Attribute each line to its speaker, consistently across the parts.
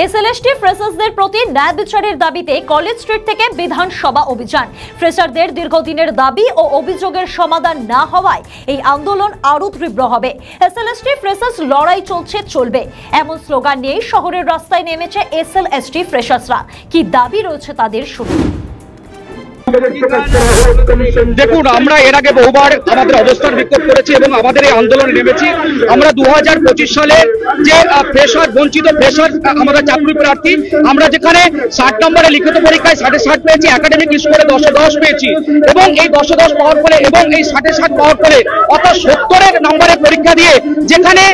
Speaker 1: SLST ফ্রেশার্সদের প্রতি ন্যায় বিচারের দাবিতে কলেজ স্ট্রিট থেকে বিধানসভা অভিযান। ফ্রেশারদের দীর্ঘদিনের দাবি ও অভিযোগের সমাধান না হওয়ায় এই আন্দোলন আরও তীব্র হবে। এসএলএসটি ফ্রেশার্স লড়াই চলবে এমন স্লোগান নিয়ে শহরের রাস্তায় নেমেছে এসএলএসটি ফ্রেশার্সরা। কি দাবি রয়েছে তাদের, শুনুন।
Speaker 2: দেখুন, আমরা এর আগে বহুবার আমাদের অবস্থান বিক্ষোভ করেছি এবং আমাদের এই আন্দোলনে নেমেছি। আমরা 2025 সালে যে ফ্রেশার বঞ্চিত ফ্রেশার আমাদের চাকরি প্রার্থী, আমরা যেখানে 60 নম্বরে লিখিত পরীক্ষায় 60 পেয়েছি, একাডেমিক স্কোরে 10 পেয়েছি এবং এই 10 পাওয়ার ফলে এবং এই 60 পাওয়ার ফলে অর্থাৎ 70 নম্বরের পরীক্ষা দিয়ে যেখানে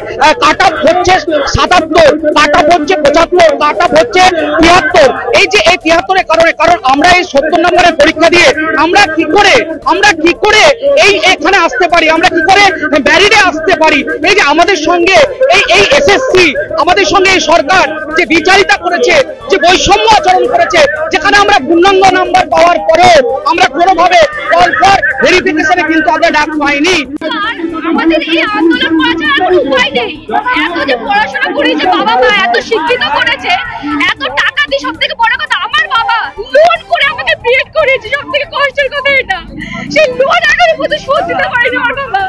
Speaker 2: কাট অফ হচ্ছে 77, কাট অফ হচ্ছে 75, কাট অফ হচ্ছে 73। এই যে এই 73-এর কারণ আমরা এই 70 নম্বরের পরীক্ষা দিয়ে আমরা কি করে এই এখানে আসতে পারি, আমরা কি করে ব্যারিডে আসতে পারি। এই যে আমাদের সঙ্গে এই এসএসসি, আমাদের সঙ্গে এই সরকার যে বিচারিতা করেছে, যে বৈষম্য আচরণ করেছে, যেখানে আমরা পূর্ণাঙ্গ নাম্বার পাওয়ার পরেও আমরা কোনোভাবে কল ফর ভেরিফিকেশনে কিন্তু আমরা ডাক পাইনি।
Speaker 3: আমাদের এই আন্দোলন করা ছাড়া কোনো উপায় নেই। এত যে পড়াশোনা করেছে, বাবা মা এত শিক্ষিত করেছে, এত টাকা দিয়ে, সব থেকে বড় কথা আমার বাবা লোন করে আমাকে বিএড করেছে। সব থেকে কষ্টের কথা এটা, সেই লোন এখনো পর্যন্ত শোধ দিতে পারেনি আমার বাবা।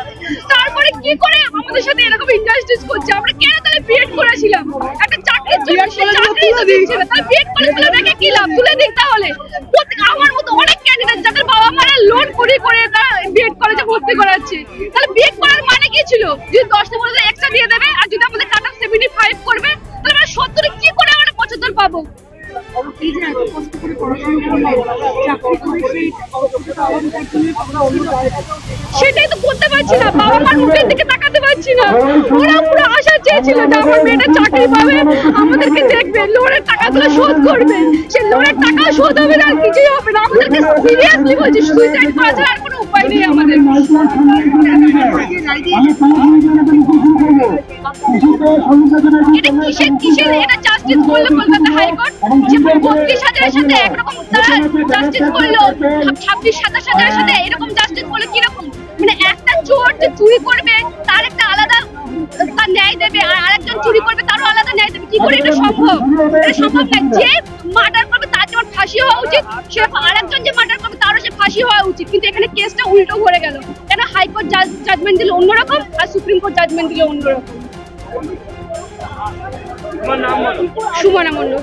Speaker 3: তারপরে কি করে আমাদের সাথে এরকম ইনজাস্টিস করছে? আমরা কেন তাহলে বিএড করেছিলাম? একটা চাকরির জন্য, সেই চাকরি তো দিচ্ছে না, তাহলে বিএড করে তুলে দেখে কি লাভ? তুলে দিক তাহলে। আমার মতো অনেক ক্যান্ডিডেট যাদের বাবা মারা লোন করে তারা বিএড কলেজে ভর্তি করাচ্ছে, তাহলে বিএড করার মানে কি ছিল? যদি 10 বছর এক্সট্রা দিয়ে দেবে আর যদি আমাদের কাট অফ 75 করবে, তাহলে আমরা 70 কি করে আমরা 75 পাবো? সেটাই তো করতে পারছি না, বাবা মার মুখের দিকে তাকাতে পারছি না। ওরা পুরো আশা চেয়েছিল যে আমার মেয়েটা চাকরি পাবে, আমাদেরকে দেখবে, লোনের টাকাগুলো শোধ করবে। সে লোনের টাকা শোধ হবে না, আর কিছুই হবে না। আমাদেরকে সিরিয়াসলি বলছি, সুইসাইড করা ছাড়া আর কোনো উপায় নেই আমাদের। এটা কিসের এটা জাস্টিস করলো কলকাতা হাইকোর্ট? যে 32,000-এর সাথে একরকম তারা জাস্টিস করলো, 26-27,000-এর সাথে এরকম জাস্টিস করলো কিরকম? মানে একটা চোর যে চুরি করবে তার একটা আলাদা তার ন্যায় দেবে, আর আরেকজন চুরি করবে তারও আলাদা ন্যায় দেবে। কি করে এটা সম্ভব? এটা সম্ভব না। যে মার্ডার করবে তার যেমন ফাঁসি হওয়া উচিত, সে আরেকজন যে মার্ডার করবে তারও সে ফাঁসি হওয়া উচিত। কিন্তু এখানে কেসটা উল্টো ঘুরে গেল কেন? হাইকোর্ট জাজমেন্ট দিল অন্যরকম আর সুপ্রিম কোর্ট জাজমেন্ট দিল অন্যরকম। সুমনা মণ্ডল।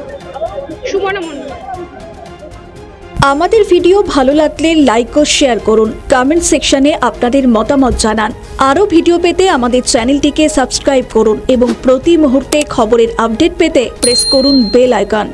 Speaker 4: আমাদের ভিডিও ভালো লাগলে লাইক ও শেয়ার করুন, কমেন্ট সেকশনে আপনাদের মতামত জানান। আরও ভিডিও পেতে আমাদের চ্যানেলটিকে সাবস্ক্রাইব করুন এবং প্রতি মুহূর্তে খবরের আপডেট পেতে প্রেস করুন বেল আইকন।